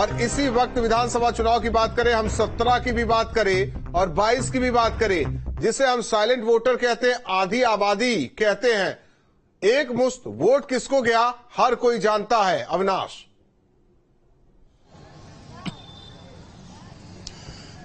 और इसी वक्त विधानसभा चुनाव की बात करें, हम 17 की भी बात करें और 22 की भी बात करें, जिसे हम साइलेंट वोटर कहते हैं, आधी आबादी कहते हैं, एक मुश्त वोट किसको गया हर कोई जानता है। अविनाश,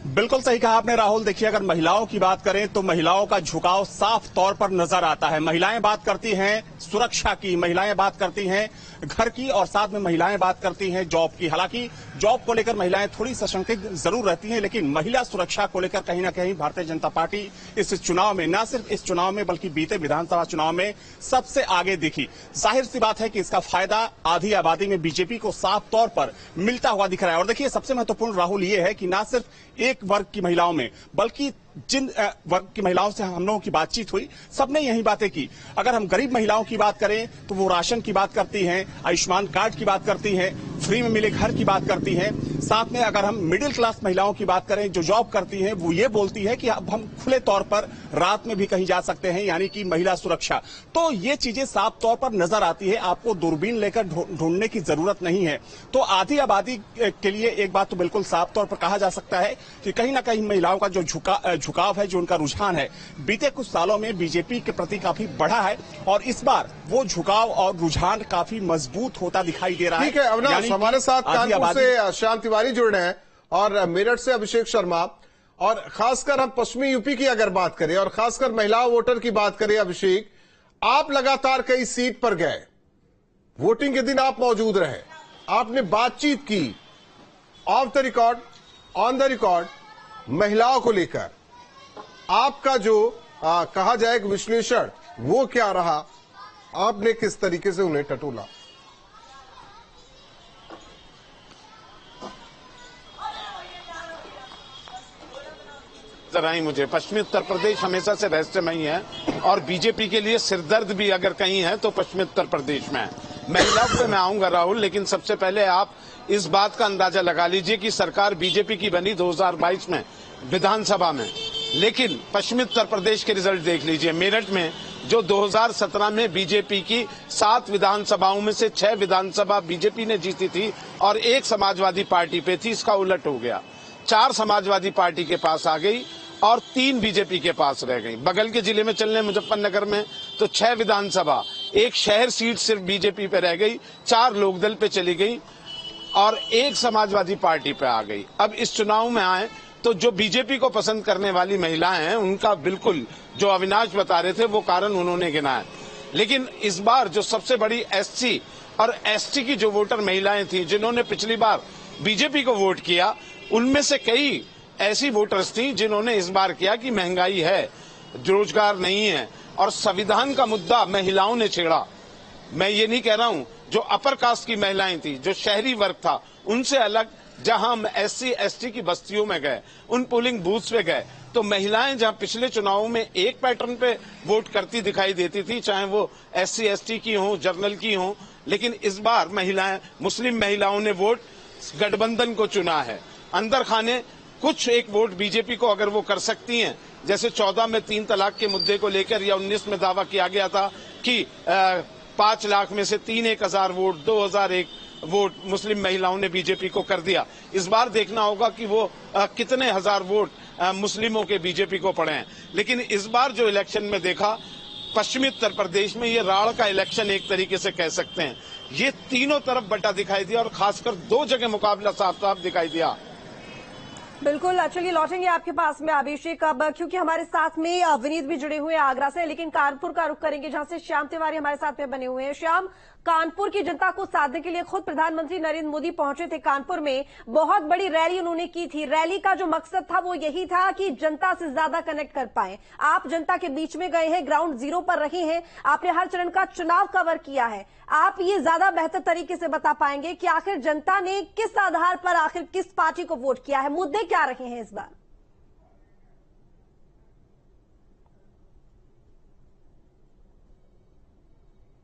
बिल्कुल सही कहा आपने राहुल। देखिए, अगर महिलाओं की बात करें तो महिलाओं का झुकाव साफ तौर पर नजर आता है। महिलाएं बात करती हैं सुरक्षा की, महिलाएं बात करती हैं घर की, और साथ में महिलाएं बात करती हैं जॉब की। हालांकि जॉब को लेकर महिलाएं थोड़ी सशंकित जरूर रहती हैं, लेकिन महिला सुरक्षा को लेकर कहीं ना कहीं भारतीय जनता पार्टी इस चुनाव में, न सिर्फ इस चुनाव में बल्कि बीते विधानसभा चुनाव में सबसे आगे दिखी। जाहिर सी बात है कि इसका फायदा आधी आबादी में बीजेपी को साफ तौर पर मिलता हुआ दिख रहा है। और देखिए, सबसे महत्वपूर्ण राहुल ये है कि न सिर्फ एक वर्ग की महिलाओं में बल्कि जिन वर्ग की महिलाओं से हम लोगों की बातचीत हुई, सबने यही बातें की। अगर हम गरीब महिलाओं की बात करें तो वो राशन की बात करती हैं, आयुष्मान कार्ड की बात करती हैं, फ्री में मिले घर की बात करती हैं। साथ में अगर हम मिडिल क्लास महिलाओं की बात करें जो जॉब करती हैं, वो ये बोलती है कि अब हम खुले तौर पर रात में भी कहीं जा सकते हैं, यानी कि महिला सुरक्षा। तो ये चीजें साफ तौर पर नजर आती है, आपको दूरबीन लेकर ढूंढने की जरूरत नहीं है। तो आधी आबादी के लिए एक बात तो बिल्कुल साफ तौर पर कहा जा सकता है कि कहीं ना कहीं महिलाओं का जो झुकाव है, जो उनका रुझान है, बीते कुछ सालों में बीजेपी के प्रति काफी बढ़ा है और इस बार वो झुकाव और रुझान काफी मजबूत होता दिखाई दे रहा है। ठीक है अविनाश, हमारे साथ कानपुर से श्याम तिवारी जुड़ रहे हैं और मेरठ से अभिषेक शर्मा, और खासकर हम पश्चिमी यूपी की अगर बात करें और खासकर महिला वोटर की बात करें, अभिषेक, आप लगातार कई सीट पर गए, वोटिंग के दिन आप मौजूद रहे, आपने बातचीत की of the record, on the record, महिलाओं को लेकर आपका जो कहा जाए एक विश्लेषण वो क्या रहा, आपने किस तरीके से उन्हें टटोला? आई मुझे पश्चिमी उत्तर प्रदेश हमेशा से रहस्यमयी है और बीजेपी के लिए सिरदर्द भी अगर कहीं है तो पश्चिमी उत्तर प्रदेश में है। महिलाओं पे मैं आऊंगा राहुल, लेकिन सबसे पहले आप इस बात का अंदाजा लगा लीजिए कि सरकार बीजेपी की बनी 2022 में विधानसभा में, लेकिन पश्चिमी उत्तर प्रदेश के रिजल्ट देख लीजिए। मेरठ में जो 2017 में बीजेपी की 7 विधानसभाओं में से 6 विधानसभा बीजेपी ने जीती थी और 1 समाजवादी पार्टी पे थी, इसका उलट हो गया। 4 समाजवादी पार्टी के पास आ गई और 3 बीजेपी के पास रह गई। बगल के जिले में चलने मुजफ्फरनगर में तो 6 विधानसभा, 1 शहर सीट सिर्फ बीजेपी पे रह गई, 4 लोकदल पे चली गई और 1 समाजवादी पार्टी पे आ गई। अब इस चुनाव में आए तो जो बीजेपी को पसंद करने वाली महिलाएं हैं उनका बिल्कुल जो अविनाश बता रहे थे वो कारण उन्होंने गिनाया। लेकिन इस बार जो सबसे बड़ी एससी और एसटी की जो वोटर महिलाएं थी जिन्होंने पिछली बार बीजेपी को वोट किया, उनमें से कई ऐसी वोटर्स थी जिन्होंने इस बार किया कि महंगाई है, रोजगार नहीं है और संविधान का मुद्दा महिलाओं ने छेड़ा। मैं ये नहीं कह रहा हूं, जो अपर कास्ट की महिलाएं थी, जो शहरी वर्ग था, उनसे अलग जहां हम एससी एसटी की बस्तियों में गए, उन पोलिंग बूथ्स पे गए तो महिलाएं जहां पिछले चुनावों में एक पैटर्न पे वोट करती दिखाई देती थी, चाहे वो एससी एसटी की हो, जर्नल की हो, लेकिन इस बार महिलाएं, मुस्लिम महिलाओं ने वोट गठबंधन को चुना है। अंदर खाने कुछ एक वोट बीजेपी को अगर वो कर सकती हैं, जैसे 14 में 3 तलाक के मुद्दे को लेकर या 19 में दावा किया गया था कि 5 लाख में से 3,000 वोट, 2,001 वोट मुस्लिम महिलाओं ने बीजेपी को कर दिया। इस बार देखना होगा कि वो कितने हजार वोट मुस्लिमों के बीजेपी को पड़े हैं। लेकिन इस बार जो इलेक्शन में देखा, पश्चिमी उत्तर प्रदेश में ये राड़ का इलेक्शन एक तरीके से कह सकते हैं। ये तीनों तरफ बटा दिखाई दिया और खासकर 2 जगह मुकाबला साफ साफ दिखाई दिया। बिल्कुल, चलिए लौटेंगे आपके पास में अभिषेक, अब क्योंकि हमारे साथ में विनीत भी जुड़े हुए हैं आगरा से, लेकिन कानपुर का रुख करेंगे जहां से श्याम तिवारी हमारे साथ में बने हुए हैं। श्याम, कानपुर की जनता को साधने के लिए खुद प्रधानमंत्री नरेंद्र मोदी पहुंचे थे कानपुर में, बहुत बड़ी रैली उन्होंने की थी। रैली का जो मकसद था वो यही था कि जनता से ज्यादा कनेक्ट कर पाए। आप जनता के बीच में गए हैं, ग्राउंड जीरो पर रहे हैं, आपने हर चरण का चुनाव कवर किया है, आप ये ज्यादा बेहतर तरीके से बता पाएंगे कि आखिर जनता ने किस आधार पर आखिर किस पार्टी को वोट किया है, मुद्दे क्या रहे हैं इस बार?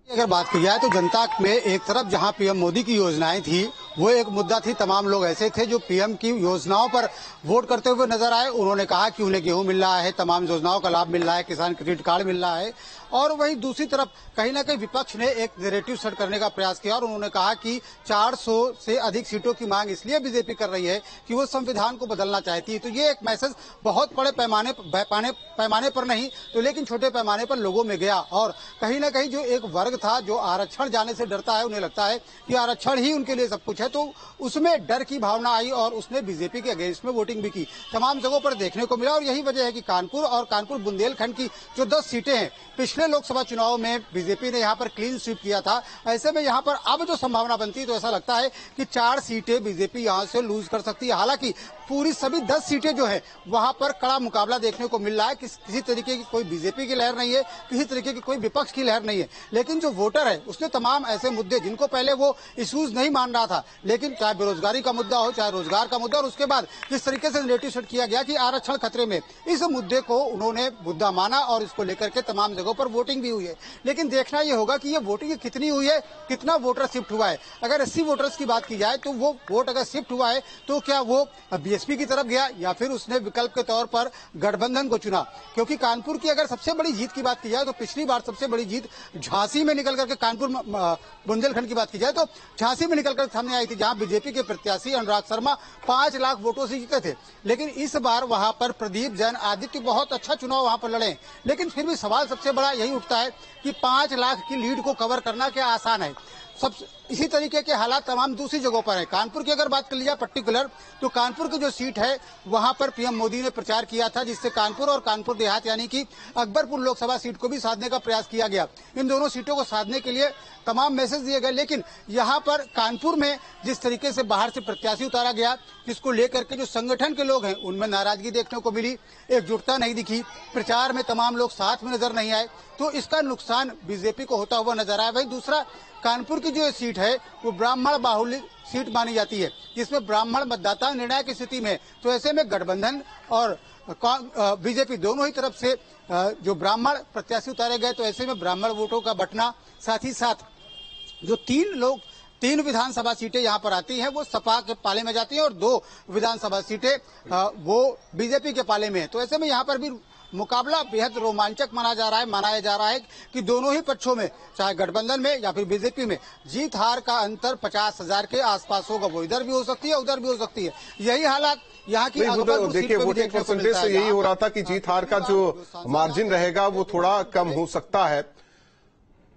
अगर बात की जाए तो जनता में एक तरफ जहां पीएम मोदी की योजनाएं थी वो एक मुद्दा थी। तमाम लोग ऐसे थे जो पीएम की योजनाओं पर वोट करते हुए नजर आए। उन्होंने कहा कि उन्हें गेहूं मिल रहा है, तमाम योजनाओं का लाभ मिल रहा है, किसान क्रेडिट कार्ड मिल रहा है और वहीं दूसरी तरफ कहीं ना कहीं विपक्ष ने एक नैरेटिव सेट करने का प्रयास किया और उन्होंने कहा कि 400 से अधिक सीटों की मांग इसलिए बीजेपी कर रही है कि वो संविधान को बदलना चाहती है। तो ये एक मैसेज बहुत बड़े पैमाने पर नहीं तो लेकिन छोटे पैमाने पर लोगों में गया और कहीं ना कहीं जो एक वर्ग था जो आरक्षण जाने से डरता है, उन्हें लगता है कि आरक्षण ही उनके लिए सब कुछ है, तो उसमें डर की भावना आई और उसने बीजेपी के अगेंस्ट में वोटिंग भी की। तमाम जगहों पर देखने को मिला और यही वजह है कि कानपुर और कानपुर बुंदेलखंड की जो 10 सीटें हैं, पिछले लोकसभा चुनाव में बीजेपी ने यहाँ पर क्लीन स्वीप किया था। ऐसे में यहाँ पर अब जो संभावना बनती है तो ऐसा लगता है कि 4 सीटें बीजेपी यहाँ से लूज कर सकती है। हालांकि पूरी सभी 10 सीटें जो है वहां पर कड़ा मुकाबला देखने को मिल रहा है। किसी तरीके की कोई बीजेपी की लहर नहीं है, किसी तरीके की कोई विपक्ष की लहर नहीं है, लेकिन जो वोटर है उसने तमाम ऐसे मुद्दे जिनको पहले वो इश्यूज नहीं मान रहा था, लेकिन चाहे बेरोजगारी का मुद्दा हो, चाहे रोजगार का मुद्दा, और उसके बाद जिस तरीके से नैरेटिव सेट किया गया कि आरक्षण खतरे में, इस मुद्दे को उन्होंने मुद्दा माना और इसको लेकर के तमाम जगहों पर वोटिंग भी हुई है। लेकिन देखना यह होगा कि ये वोटिंग कितनी हुई है, कितना वोटर शिफ्ट हुआ है। अगर 80 वोटर्स की बात की जाए तो वो वोट अगर शिफ्ट हुआ है तो क्या वो बीएसपी की तरफ गया या फिर उसने विकल्प के तौर पर गठबंधन को चुना? क्योंकि कानपुर की अगर सबसे बड़ी जीत की बात की जाए तो पिछली बार सबसे बड़ी जीत झांसी में निकल करके, कानपुर बुंदेलखंड की बात की जाए तो झांसी में निकलकर सामने आई थी, जहां बीजेपी के प्रत्याशी अनुराग शर्मा 5 लाख वोटों से जीते थे। लेकिन इस बार वहां पर प्रदीप जैन आदित्य बहुत अच्छा चुनाव वहां पर लड़े, लेकिन फिर भी सवाल सबसे बड़ा यही उठता है कि 5 लाख की लीड को कवर करना क्या आसान है? सब इसी तरीके के हालात तमाम दूसरी जगहों पर है। कानपुर की अगर बात कर लिया पर्टिकुलर, तो कानपुर की जो सीट है वहां पर पीएम मोदी ने प्रचार किया था, जिससे कानपुर और कानपुर देहात यानी कि अकबरपुर लोकसभा सीट को भी साधने का प्रयास किया गया। इन दोनों सीटों को साधने के लिए तमाम मैसेज दिए गए, लेकिन यहाँ पर कानपुर में जिस तरीके से बाहर से प्रत्याशी उतारा गया, जिसको लेकर के जो संगठन के लोग हैं उनमें नाराजगी देखने को मिली, एकजुटता नहीं दिखी, प्रचार में तमाम लोग साथ में नजर नहीं आए, तो इसका नुकसान बीजेपी को होता हुआ नजर आया। वही दूसरा, कानपुर की जो सीट है वो ब्राह्मण बाहुल्य सीट मानी जाती है, जिसमें ब्राह्मण मतदाता निर्णायक स्थिति में, तो ऐसे में गठबंधन और बीजेपी दोनों ही तरफ से जो ब्राह्मण प्रत्याशी उतारे गए, तो ऐसे में ब्राह्मण वोटों का बंटना, साथ ही साथ जो 3 विधानसभा सीटें यहाँ पर आती हैं वो सपा के पाले में जाती हैं और 2 विधानसभा सीटें वो बीजेपी के पाले में है। तो ऐसे में यहाँ पर भी मुकाबला बेहद रोमांचक मनाया जा रहा है कि दोनों ही पक्षों में, चाहे गठबंधन में या फिर बीजेपी में, जीत हार का अंतर 50,000 के आसपास होगा। वो इधर भी हो सकती है, उधर भी हो सकती है। यही हालात यहाँ की देखिए, वोटिंग परसेंटेज से यही हो रहा था कि जीत हार का जो मार्जिन रहेगा वो थोड़ा कम हो सकता है।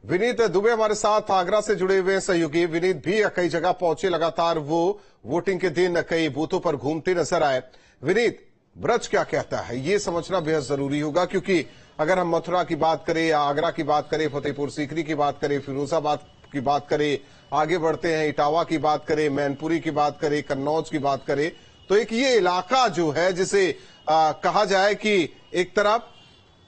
विनीत दुबे हमारे साथ आगरा से जुड़े हुए सहयोगी। विनीत भी कई जगह पहुंचे, लगातार वो वोटिंग के दिन कई बूथों पर घूमते नजर आए। विनीत, ब्रज क्या कहता है ये समझना बेहद जरूरी होगा, क्योंकि अगर हम मथुरा की बात करें या आगरा की बात करें, फतेहपुर सीकरी की बात करें, फिरोजाबाद की बात करें, आगे बढ़ते हैं इटावा की बात करें, मैनपुरी की बात करें, कन्नौज की बात करें, तो एक ये इलाका जो है जिसे कहा जाए कि एक तरफ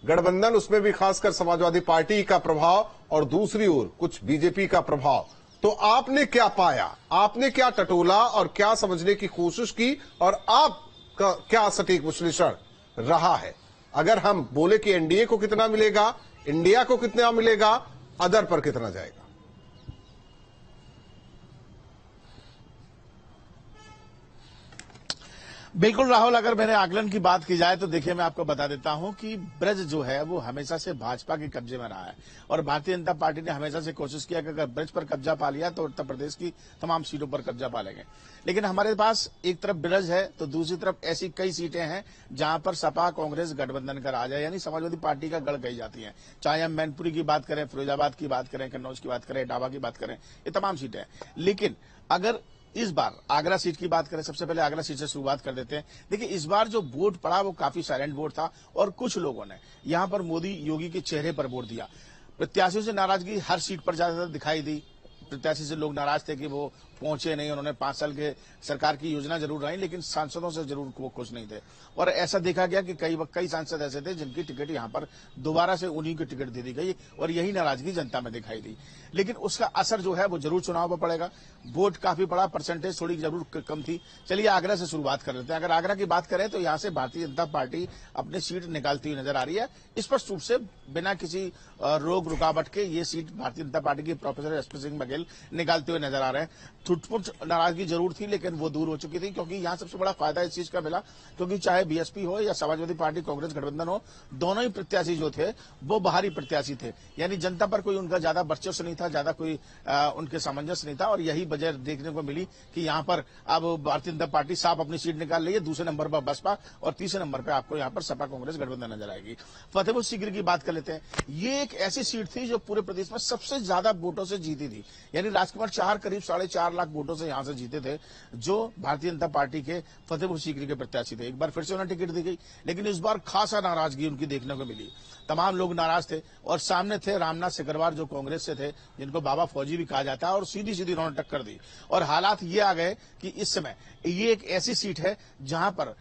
गठबंधन, उसमें भी खासकर समाजवादी पार्टी का प्रभाव और दूसरी ओर कुछ बीजेपी का प्रभाव, तो आपने क्या पाया, आपने क्या टटोला और क्या समझने की कोशिश की, और आप का क्या सटीक विश्लेषण रहा है? अगर हम बोले कि एनडीए को कितना मिलेगा, इंडिया को कितना मिलेगा, अदर पर कितना जाएगा? बिल्कुल राहुल, अगर मेरे आकलन की बात की जाए तो देखिए, मैं आपको बता देता हूं कि ब्रज जो है वो हमेशा से भाजपा के कब्जे में रहा है और भारतीय जनता पार्टी ने हमेशा से कोशिश किया कि अगर ब्रज पर कब्जा पा लिया तो उत्तर प्रदेश की तमाम सीटों पर कब्जा पा लेंगे। लेकिन हमारे पास एक तरफ ब्रज है तो दूसरी तरफ ऐसी कई सीटें हैं जहां पर सपा कांग्रेस गठबंधन का राज है, यानी समाजवादी पार्टी का गढ़ कही जाती है। चाहे हम मैनपुरी की बात करें, फिरोजाबाद की बात करें, कन्नौज की बात करें, इटावा की बात करें, ये तमाम सीटें हैं। लेकिन अगर इस बार आगरा सीट की बात करें, सबसे पहले आगरा सीट से शुरुआत कर देते हैं। देखिए, इस बार जो वोट पड़ा वो काफी साइलेंट वोट था और कुछ लोगों ने यहां पर मोदी योगी के चेहरे पर वोट दिया। प्रत्याशियों से नाराजगी हर सीट पर ज्यादातर दिखाई दी। प्रत्याशी से लोग नाराज थे कि वो पहुंचे नहीं, उन्होंने 5 साल के सरकार की योजना जरूर रही लेकिन सांसदों से जरूर वो खुश नहीं थे। और ऐसा देखा गया कि कई सांसद ऐसे थे जिनकी टिकट यहां पर दोबारा से उन्हीं की टिकट दे दी गई और यही नाराजगी जनता में दिखाई दी। लेकिन उसका असर जो है वो जरूर चुनाव पर पड़ेगा। वोट काफी बड़ा, परसेंटेज थोड़ी जरूर कम थी। चलिए आगरा से शुरुआत कर लेते हैं। अगर आगरा की बात करें तो यहां से भारतीय जनता पार्टी अपनी सीट निकालती हुई नजर आ रही है। स्पष्ट रूप से बिना किसी रोक रुकावट के ये सीट भारतीय जनता पार्टी की प्रोफेसर एसपी सिंह बघेल निकालते हुए नजर आ रहे हैं। छुटपुट नाराजगी जरूर थी, लेकिन वो दूर हो चुकी थी, क्योंकि यहां सबसे बड़ा फायदा इस चीज का मिला, क्योंकि चाहे बीएसपी हो या समाजवादी पार्टी कांग्रेस गठबंधन हो, दोनों ही प्रत्याशी जो थे वो बाहरी प्रत्याशी थे, यानी जनता पर कोई उनका ज्यादा वर्चस्व नहीं था, ज्यादा कोई उनके सामंजस्य नहीं था। और यही वजह देखने को मिली कि यहां पर अब भारतीय जनता पार्टी साफ अपनी सीट निकाल रही है, दूसरे नंबर पर बसपा और तीसरे नंबर पर आपको यहां पर सपा कांग्रेस गठबंधन नजर आएगी। फतेहपुर सीकरी की बात कर लेते हैं। ये एक ऐसी सीट थी जो पूरे प्रदेश में सबसे ज्यादा वोटों से जीती थी, यानी राजकुमार चाहर करीब 4.5 लाख वोटों से यहां से जीते थे, जो भारतीय जनता पार्टी के फतेहपुर सीकरी के प्रत्याशी थे। एक बार फिर से उन्हें टिकट दी गई, लेकिन इस बार खासा नाराजगी उनकी देखने को मिली। तमाम लोग नाराज थे और सामने थे रामनाथ सिकरवार जो कांग्रेस से थे, जिनको बाबा फौजी भी कहा जाता है, और सीधी सीधी उन्होंने टक्कर दी। और हालात ये आ गए कि इस समय ये एक ऐसी सीट है जहां पर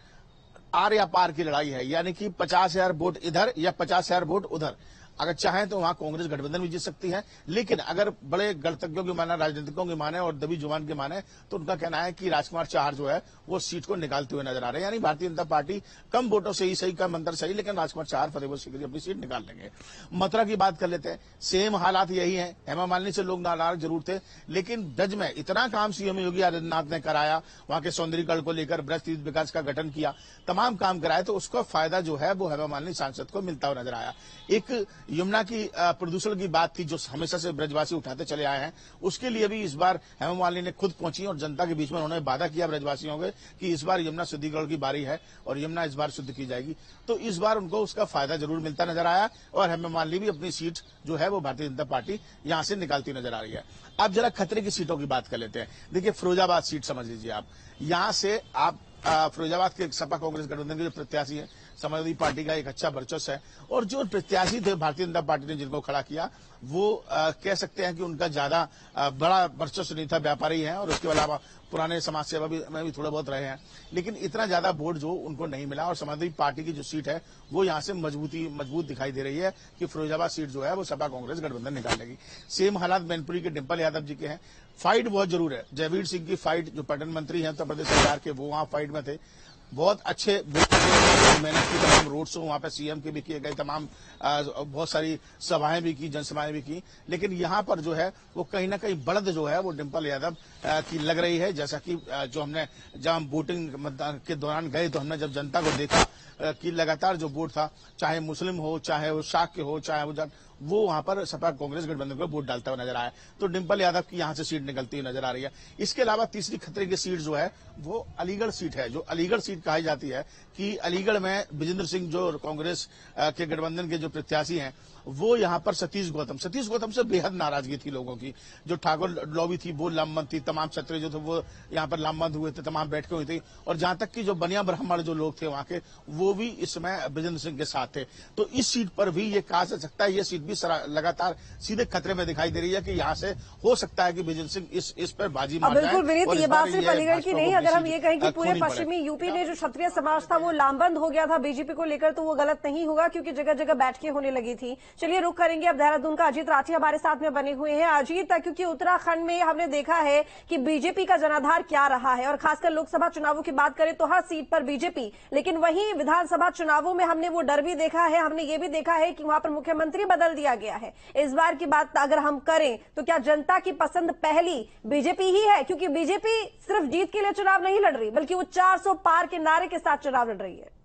आर या पार की लड़ाई है, यानी कि 50,000 वोट इधर या 50,000 वोट उधर। अगर चाहें तो वहां कांग्रेस गठबंधन भी जीत सकती है, लेकिन अगर बड़े गणतज्ञों की माने, राजनीतिकों की माने और दबी जुबान के माने, तो उनका कहना है कि राजकुमार चाहर जो है वो सीट को निकालते हुए नजर आ रहे हैं। यानी भारतीय जनता पार्टी कम वोटों से ही सही, कम अंतर सही, लेकिन राजकुमार चाहर फतेहपुर सीकरी अपनी सीट निकाल लेंगे। मथुरा की बात कर लेते हैं। सेम हालात यही है। हेमा मालिनी से लोग नाराज जरूर थे, लेकिन ब्रज में इतना काम सीएम योगी आदित्यनाथ ने कराया, वहां के सौंदर्यीकरण को लेकर ब्रज तीर्थ विकास का गठन किया, तमाम काम कराए, तो उसका फायदा जो है वो हेमा मालिनी सांसद को मिलता हुआ नजर आया। एक यमुना की प्रदूषण की बात थी जो हमेशा से ब्रजवासी उठाते चले आए हैं, उसके लिए भी इस बार हेमा मालिनी ने खुद पहुंची और जनता के बीच में उन्होंने वादा किया ब्रजवासियों के कि इस बार यमुना शुद्धिकरण की बारी है और यमुना इस बार शुद्ध की जाएगी। तो इस बार उनको उसका फायदा जरूर मिलता नजर आया और हेमा मालिनी भी अपनी सीट जो है वो भारतीय जनता पार्टी यहां से निकालती नजर आ रही है। अब जरा खतरे की सीटों की बात कर लेते हैं। देखिए, फिरोजाबाद सीट समझ लीजिए आप, यहां से आप फिरोजाबाद के सपा कांग्रेस गठबंधन के जो प्रत्याशी है, समाजवादी पार्टी का एक अच्छा वर्चस्व है, और जो प्रत्याशी थे भारतीय जनता पार्टी ने जिनको खड़ा किया वो कह सकते हैं कि उनका ज्यादा बड़ा वर्चस्व नहीं था, व्यापारी हैं और उसके अलावा पुराने समाज सेवा में भी थोड़ा बहुत रहे हैं, लेकिन इतना ज्यादा वोट जो उनको नहीं मिला। और समाजवादी पार्टी की जो सीट है वो यहां से मजबूत दिखाई दे रही है कि फिरोजाबाद सीट जो है वो सपा कांग्रेस गठबंधन निकाल लेगी। सेम हालात मैनपुरी के डिंपल यादव जी के हैं। फाइट बहुत जरूर है। जयवीर सिंह की फाइट, जो पर्यटन मंत्री हैं उत्तर प्रदेश सरकार के, वो वहां फाइट में थे, बहुत अच्छे मेहनत की, तमाम रोड शो वहां पे सीएम के भी किए गए, तमाम बहुत सारी सभाएं भी की, जनसभाएं भी की, लेकिन यहां पर जो है वो कहीं ना कहीं बढ़त जो है वो डिंपल यादव की लग रही है। जैसा कि जो हमने जब हम वोटिंग मतदान के दौरान गए तो हमने जब जनता को देखा कि लगातार जो वोट था, चाहे मुस्लिम हो, चाहे वो शाक्य हो, चाहे वो वहां पर सपा कांग्रेस गठबंधन को वोट डालता हुआ नजर आया। तो डिंपल यादव की यहां से सीट निकलती हुई नजर आ रही है। इसके अलावा तीसरी खतरे की सीट जो है वो अलीगढ़ सीट है। जो अलीगढ़ सीट कही जाती है कि अलीगढ़ में विजेंद्र सिंह जो कांग्रेस के गठबंधन के जो प्रत्याशी हैं वो यहां पर सतीश गौतम से बेहद नाराजगी थी लोगों की। जो ठाकुर लॉबी थी वो लामबंद थी, तमाम छत्रे जो थे वो यहां पर लामबंद हुए थे, तमाम बैठकें हुई थी, और जहां तक कि जो बनिया ब्राह्मण जो लोग थे वहां के वो भी इस समय विजेंद्र सिंह के साथ थे। तो इस सीट पर भी ये कहा जा सकता है, ये सीट भी लगातार सीधे खतरे में दिखाई दे रही है कि यहां से हो सकता है कि विजेंद्र सिंह इस पर बाजी मार जाए। बिल्कुल विनीत, ये बात सिर्फ अलीगढ़ की नहीं, अगर हम ये कहें कि पूरे पश्चिमी यूपी में जो क्षत्रिय समाज था वो लामबंद हो गया था बीजेपी को लेकर, तो वो गलत नहीं होगा क्योंकि जगह जगह बैठकें होने लगी थी। चलिए रुक करेंगे देहरादून का। अजीत राठी हमारे साथ में बने हुए हैं। अजीत, क्योंकि उत्तराखंड में हमने देखा है कि बीजेपी का जनाधार क्या रहा है, और खासकर लोकसभा चुनावों की बात करें तो हर सीट पर बीजेपी, लेकिन वहीं विधानसभा चुनावों में हमने वो डर भी देखा है, हमने ये भी देखा है कि वहां पर मुख्यमंत्री बदल दिया गया है। इस बार की बात अगर हम करें तो क्या जनता की पसंद पहली बीजेपी ही है? क्योंकि बीजेपी सिर्फ जीत के लिए चुनाव नहीं लड़ रही, बल्कि वो 400 पार के नारे के साथ चुनाव लड़ रही है।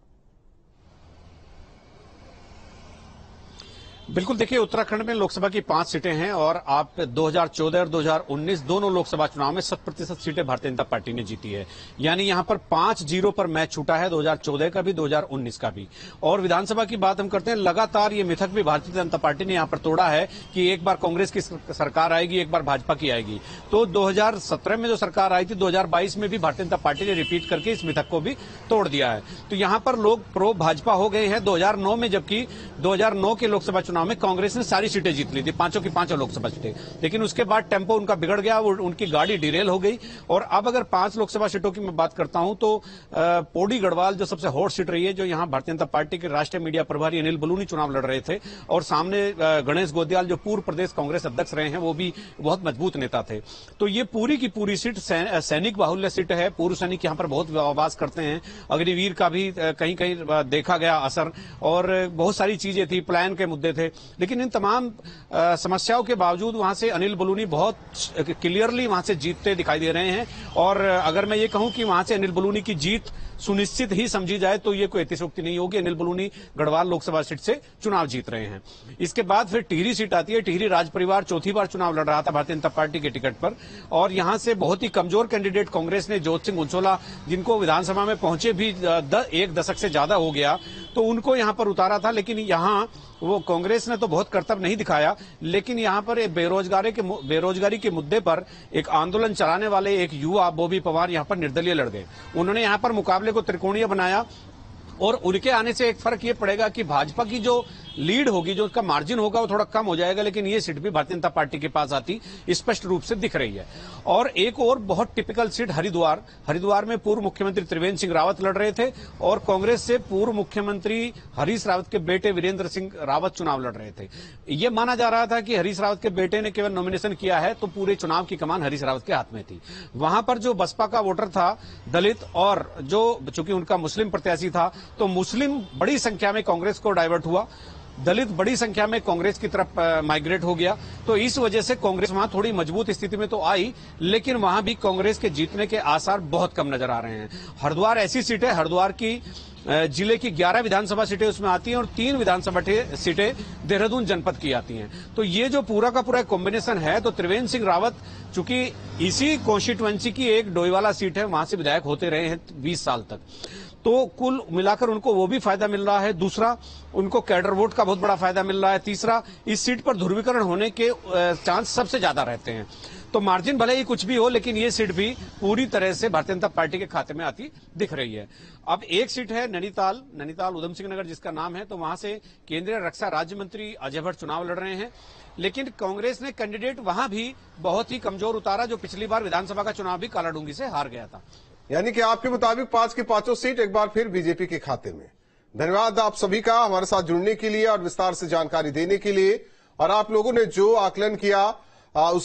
बिल्कुल, देखिए उत्तराखंड में लोकसभा की 5 सीटें हैं और आप 2014 और 2019 दोनों लोकसभा चुनाव में 100% सीटें भारतीय जनता पार्टी ने जीती है। यानी यहां पर 5-0 पर मैच छूटा है, 2014 का भी 2019 का भी। और विधानसभा की बात हम करते हैं, लगातार ये मिथक भी भारतीय जनता पार्टी ने यहां पर तोड़ा है कि एक बार कांग्रेस की सरकार आएगी, एक बार भाजपा की आएगी। तो 2017 में जो सरकार आई थी, 2022 में भी भारतीय जनता पार्टी ने रिपीट करके इस मिथक को भी तोड़ दिया है। तो यहां पर लोग प्रो भाजपा हो गए हैं 2009 में, जबकि 2009 के लोकसभा चुनाव में कांग्रेस ने सारी सीटें जीत ली थी, 5 की 5 लोकसभा सीटें। लेकिन उसके बाद टेम्पो उनका बिगड़ गया, उनकी गाड़ी डिरेल हो गई। और अब अगर 5 लोकसभा सीटों की मैं बात करता हूं तो पौड़ी गढ़वाल जो सबसे हॉट सीट रही है, जो यहां भारतीय जनता पार्टी के राष्ट्रीय मीडिया प्रभारी अनिल बलूनी चुनाव लड़ रहे थे, और सामने गणेश गोदियाल जो पूर्व प्रदेश कांग्रेस अध्यक्ष रहे हैं, वो भी बहुत मजबूत नेता थे। तो ये पूरी की पूरी सीट सैनिक बाहुल्य सीट है। पूर्व सैनिक यहां पर बहुत वास करते हैं। अग्निवीर का भी कहीं कहीं देखा गया असर, और बहुत सारी चीजें थी, प्लान के मुद्दे थे। लेकिन इन तमाम समस्याओं के बावजूद वहां से अनिल बलूनी बहुत क्लियरली वहां से जीतते दिखाई दे रहे हैं। और अगर मैं ये कहूं कि वहां से अनिल बलूनी की जीत सुनिश्चित ही समझी जाए तो ये कोई अतिशयोक्ति नहीं होगी। अनिल बलूनी गढ़वाल लोकसभा सीट से चुनाव जीत रहे हैं। इसके बाद फिर टिहरी सीट आती है। टिहरी राज परिवार चौथी बार चुनाव लड़ रहा था भारतीय जनता पार्टी के टिकट पर, और यहां से बहुत ही कमजोर कैंडिडेट कांग्रेस ने जोत सिंह उंचोला, जिनको विधानसभा में पहुंचे भी एक दशक से ज्यादा हो गया, तो उनको यहां पर उतारा था। लेकिन यहां वो कांग्रेस ने तो बहुत करतब नहीं दिखाया, लेकिन यहां पर बेरोजगारी के मुद्दे पर एक आंदोलन चलाने वाले एक युवा बॉबी पवार यहां पर निर्दलीय लड़ गए। उन्होंने यहां पर मुकाबले को त्रिकोणीय बनाया, और उनके आने से एक फर्क ये पड़ेगा कि भाजपा की जो लीड होगी, जो उसका मार्जिन होगा, वो थोड़ा कम हो जाएगा, लेकिन ये सीट भी भारतीय जनता पार्टी के पास आती स्पष्ट रूप से दिख रही है। और एक और बहुत टिपिकल सीट हरिद्वार में पूर्व मुख्यमंत्री त्रिवेंद्र सिंह रावत लड़ रहे थे, और कांग्रेस से पूर्व मुख्यमंत्री हरीश रावत के बेटे वीरेंद्र सिंह रावत चुनाव लड़ रहे थे। ये माना जा रहा था कि हरीश रावत के बेटे ने केवल नॉमिनेशन किया है तो पूरे चुनाव की कमान हरीश रावत के हाथ में थी। वहां पर जो बसपा का वोटर था दलित, और जो चूंकि उनका मुस्लिम प्रत्याशी था, तो मुस्लिम बड़ी संख्या में कांग्रेस को डाइवर्ट हुआ, दलित बड़ी संख्या में कांग्रेस की तरफ माइग्रेट हो गया। तो इस वजह से कांग्रेस वहां थोड़ी मजबूत स्थिति में तो आई, लेकिन वहां भी कांग्रेस के जीतने के आसार बहुत कम नजर आ रहे हैं। हरिद्वार ऐसी सीट है, हरिद्वार की जिले की 11 विधानसभा सीटें उसमें आती हैं, और 3 विधानसभा सीटें देहरादून जनपद की आती हैं। तो ये जो पूरा का पूरा कॉम्बिनेशन है, तो त्रिवेंद्र सिंह रावत चूंकि इसी कॉन्स्टिट्यूएंसी की एक डोईवाला सीट है, वहां से विधायक होते रहे हैं 20 साल तक, तो कुल मिलाकर उनको वो भी फायदा मिल रहा है। दूसरा, उनको कैडर वोट का बहुत बड़ा फायदा मिल रहा है। तीसरा, इस सीट पर ध्रुवीकरण होने के चांस सबसे ज्यादा रहते हैं। तो मार्जिन भले ही कुछ भी हो, लेकिन ये सीट भी पूरी तरह से भारतीय जनता पार्टी के खाते में आती दिख रही है। अब एक सीट है नैनीताल उधम सिंह नगर जिसका नाम है, तो वहां से केंद्रीय रक्षा राज्य मंत्री अजय भट्ट चुनाव लड़ रहे हैं। लेकिन कांग्रेस ने कैंडिडेट वहां भी बहुत ही कमजोर उतारा, जो पिछली बार विधानसभा का चुनाव भी कालाडूंगी से हार गया था। यानी कि आपके मुताबिक 5 की 5 सीट एक बार फिर बीजेपी के खाते में। धन्यवाद आप सभी का हमारे साथ जुड़ने के लिए और विस्तार से जानकारी देने के लिए। और आप लोगों ने जो आकलन किया उस